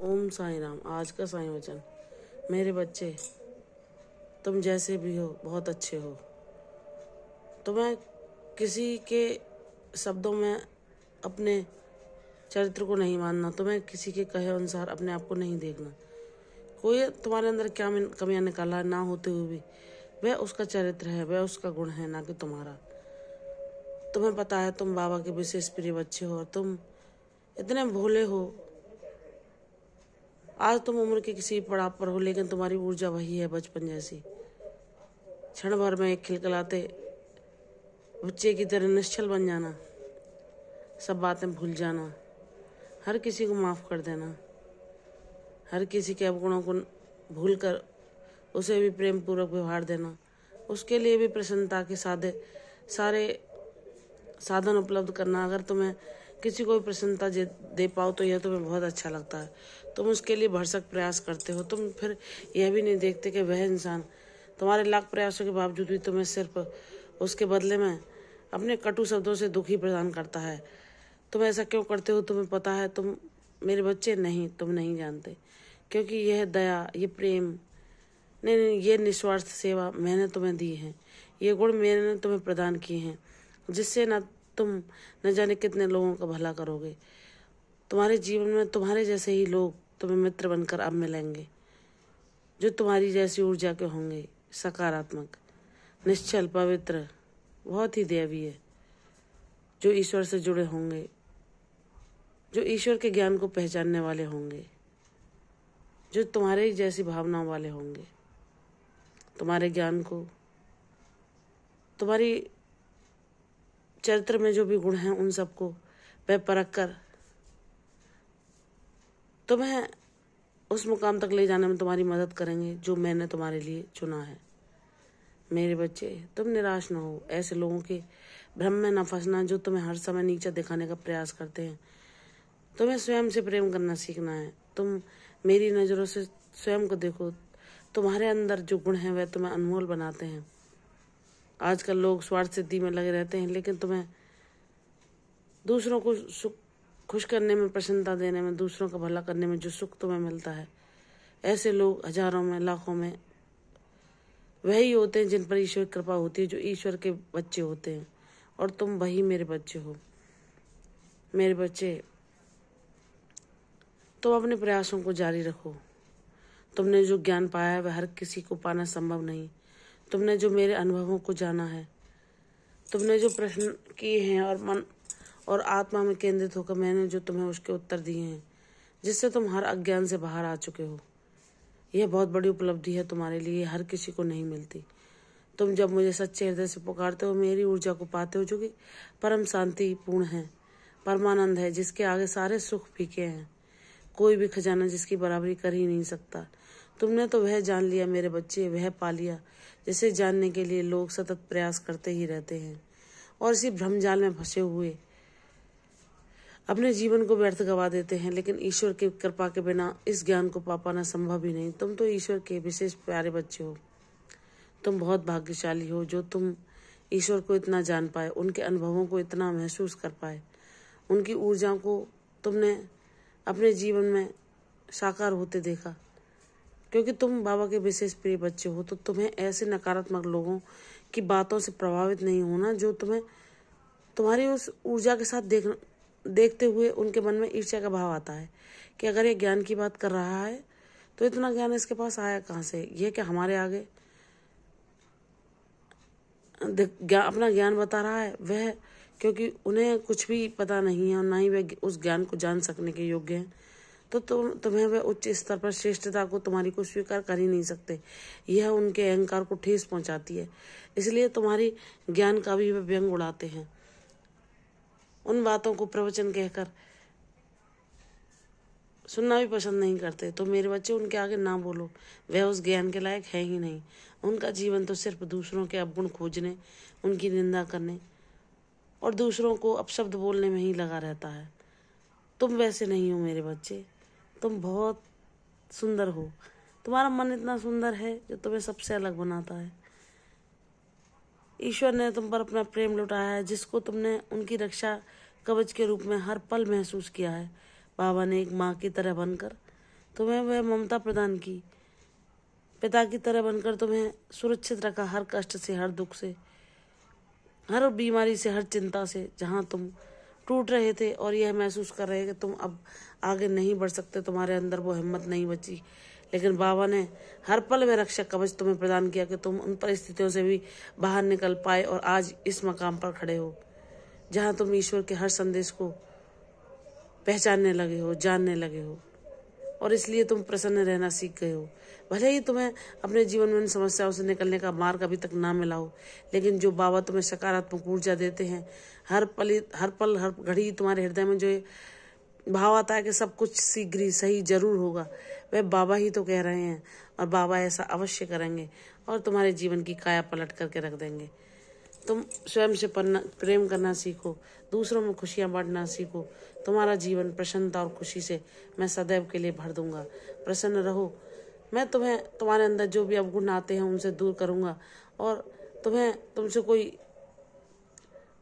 ओम साई राम। आज का साई वचन। मेरे बच्चे, तुम जैसे भी हो बहुत अच्छे हो। तुम्हें किसी के शब्दों में अपने चरित्र को नहीं मानना। तुम्हें किसी के कहे अनुसार अपने आप को नहीं देखना। कोई तुम्हारे अंदर क्या कमियां निकाला ना होते हुए भी वह उसका चरित्र है, वह उसका गुण है, ना कि तुम्हारा। तुम्हें पता है तुम बाबा के विशेष प्रिय बच्चे हो और तुम इतने भोले हो। आज तुम उम्र के किसी पड़ाव पर हो, लेकिन तुम्हारी ऊर्जा वही है, बचपन जैसी। क्षण भर में एक खिलखिलाते बच्चे की तरह निश्चल बन जाना, सब बातें भूल जाना, हर किसी को माफ कर देना, हर किसी के अवगुणों को भूल कर उसे भी प्रेम पूर्वक व्यवहार देना, उसके लिए भी प्रसन्नता के सारे साधन उपलब्ध करना। अगर तुम्हें किसी को भी प्रसन्नता दे पाओ तो यह तुम्हें बहुत अच्छा लगता है। तुम उसके लिए भरसक प्रयास करते हो। तुम फिर यह भी नहीं देखते कि वह इंसान तुम्हारे लाख प्रयासों के बावजूद भी तुम्हें सिर्फ उसके बदले में अपने कटु शब्दों से दुखी प्रदान करता है। तुम ऐसा क्यों करते हो? तुम्हें पता है तुम मेरे बच्चे नहीं, तुम नहीं जानते, क्योंकि यह दया, ये प्रेम, नहीं, ये निस्वार्थ सेवा मैंने तुम्हें दी है। ये गुण मैंने तुम्हें प्रदान किए हैं, जिससे तुम न जाने कितने लोगों का भला करोगे। तुम्हारे जीवन में तुम्हारे जैसे ही लोग तुम्हें मित्र बनकर अब मिलेंगे, जो तुम्हारी जैसी ऊर्जा के होंगे, सकारात्मक, निश्चल, पवित्र, बहुत ही दैवीय, जो ईश्वर से जुड़े होंगे, जो ईश्वर के ज्ञान को पहचानने वाले होंगे, जो तुम्हारे जैसी भावनाओं वाले होंगे। तुम्हारे ज्ञान को, तुम्हारी चरित्र में जो भी गुण हैं, उन सबको वह परख कर तुम्हें उस मुकाम तक ले जाने में तुम्हारी मदद करेंगे जो मैंने तुम्हारे लिए चुना है। मेरे बच्चे, तुम निराश न हो। ऐसे लोगों के भ्रम में न फंसना जो तुम्हें हर समय नीचा दिखाने का प्रयास करते हैं। तुम्हें स्वयं से प्रेम करना सीखना है। तुम मेरी नज़रों से स्वयं को देखो। तुम्हारे अंदर जो गुण हैं वह तुम्हें अनमोल बनाते हैं। आजकल लोग स्वार्थ सिद्धि में लगे रहते हैं, लेकिन तुम्हें दूसरों को खुश करने में, प्रसन्नता देने में, दूसरों का भला करने में जो सुख तुम्हें मिलता है, ऐसे लोग हजारों में, लाखों में वही होते हैं जिन पर ईश्वर की कृपा होती है, जो ईश्वर के बच्चे होते हैं। और तुम वही मेरे बच्चे हो। मेरे बच्चे, तुम अपने प्रयासों को जारी रखो। तुमने जो ज्ञान पाया है वह हर किसी को पाना संभव नहीं। तुमने जो मेरे अनुभवों को जाना है, तुमने जो प्रश्न किए हैं और मन और आत्मा में केंद्रित होकर मैंने जो तुम्हें उसके उत्तर दिए हैं, जिससे तुम हर अज्ञान से बाहर आ चुके हो, यह बहुत बड़ी उपलब्धि है तुम्हारे लिए। हर किसी को नहीं मिलती। तुम जब मुझे सच्चे हृदय से पुकारते हो, मेरी ऊर्जा को पाते हो, जो कि परम शांति पूर्ण है, परमानंद है, जिसके आगे सारे सुख फीके हैं। कोई भी खजाना जिसकी बराबरी कर ही नहीं सकता। तुमने तो वह जान लिया मेरे बच्चे, वह पा लिया जिसे जानने के लिए लोग सतत प्रयास करते ही रहते हैं और इसी भ्रमजाल में फंसे हुए अपने जीवन को व्यर्थ गवा देते हैं। लेकिन ईश्वर की कृपा के बिना इस ज्ञान को पा पाना संभव ही नहीं। तुम तो ईश्वर के विशेष प्यारे बच्चे हो। तुम बहुत भाग्यशाली हो जो तुम ईश्वर को इतना जान पाए, उनके अनुभवों को इतना महसूस कर पाए, उनकी ऊर्जा को तुमने अपने जीवन में साकार होते देखा। क्योंकि तुम बाबा के विशेष प्रिय बच्चे हो, तो तुम्हें ऐसे नकारात्मक लोगों की बातों से प्रभावित नहीं होना जो तुम्हें तुम्हारी उस ऊर्जा के साथ देखते हुए उनके मन में ईर्ष्या का भाव आता है कि अगर ये ज्ञान की बात कर रहा है तो इतना ज्ञान इसके पास आया कहाँ से? ये क्या हमारे आगे अपना ज्ञान बता रहा है? वह क्योंकि उन्हें कुछ भी पता नहीं है और ना ही वे उस ज्ञान को जान सकने के योग्य हैं, तो तुम्हें वे उच्च स्तर पर श्रेष्ठता को तुम्हारी को स्वीकार कर ही नहीं सकते। यह उनके अहंकार को ठेस पहुंचाती है। इसलिए तुम्हारी ज्ञान का भी वे व्यंग उड़ाते हैं। उन बातों को प्रवचन कहकर सुनना भी पसंद नहीं करते। तो मेरे बच्चे, उनके आगे ना बोलो। वह उस ज्ञान के लायक है ही नहीं। उनका जीवन तो सिर्फ दूसरों के अवगुण खोजने, उनकी निंदा करने और दूसरों को अपशब्द बोलने में ही लगा रहता है। तुम वैसे नहीं हो मेरे बच्चे। तुम बहुत सुंदर हो। तुम्हारा मन इतना सुंदर है जो तुम्हें सबसे अलग बनाता है। ईश्वर ने तुम पर अपना प्रेम लुटाया है, जिसको तुमने उनकी रक्षा कवच के रूप में हर पल महसूस किया है। बाबा ने एक माँ की तरह बनकर तुम्हें वह ममता प्रदान की, पिता की तरह बनकर तुम्हें सुरक्षित रखा हर कष्ट से, हर दुख से, हर बीमारी से, हर चिंता से। जहाँ तुम टूट रहे थे और यह महसूस कर रहे कि तुम अब आगे नहीं बढ़ सकते, तुम्हारे अंदर वो हिम्मत नहीं बची, लेकिन बाबा ने हर पल में रक्षक कवच तुम्हें प्रदान किया कि तुम उन परिस्थितियों से भी बाहर निकल पाए और आज इस मकाम पर खड़े हो जहाँ तुम ईश्वर के हर संदेश को पहचानने लगे हो, जानने लगे हो, और इसलिए तुम प्रसन्न रहना सीख गए हो। भले ही तुम्हें अपने जीवन में इन समस्याओं से निकलने का मार्ग अभी तक ना मिला हो, लेकिन जो बाबा तुम्हें सकारात्मक ऊर्जा देते हैं, हर पल हर घड़ी तुम्हारे हृदय में जो ये भाव आता है कि सब कुछ शीघ्र ही सही जरूर होगा, वह बाबा ही तो कह रहे हैं, और बाबा ऐसा अवश्य करेंगे और तुम्हारे जीवन की काया पलट करके रख देंगे। तुम स्वयं से प्रेम करना सीखो, दूसरों में खुशियां बांटना सीखो। तुम्हारा जीवन प्रसन्नता और खुशी से मैं सदैव के लिए भर दूंगा। प्रसन्न रहो, मैं तुम्हें तुम्हारे अंदर जो भी अवगुण आते हैं उनसे दूर करूंगा और तुमसे कोई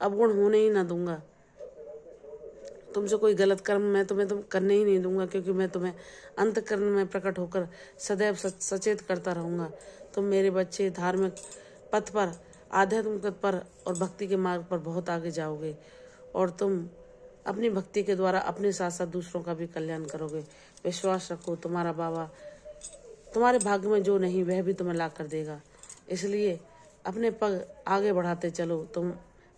अवगुण होने ही ना दूंगा। तुमसे कोई गलत कर्म मैं तुम्हें करने ही नहीं दूंगा, क्योंकि मैं तुम्हें अंतःकरण में प्रकट होकर सदैव सचेत करता रहूंगा। तुम मेरे बच्चे धार्मिक पथ पर, आध्यात्मिक पथ पर और भक्ति के मार्ग पर बहुत आगे जाओगे, और तुम अपनी भक्ति के द्वारा अपने साथ साथ दूसरों का भी कल्याण करोगे। विश्वास रखो, तुम्हारा बाबा तुम्हारे भाग्य में जो नहीं वह भी तुम्हें ला कर देगा। इसलिए अपने पग आगे बढ़ाते चलो, तुम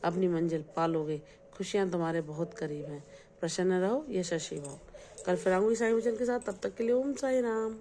अपनी मंजिल पालोगे। खुशियां तुम्हारे बहुत करीब हैं। प्रसन्न रहो, यशस्वी भव। कल फिर आऊंगी साईं वचन के साथ, तब तक के लिए ओम साई राम।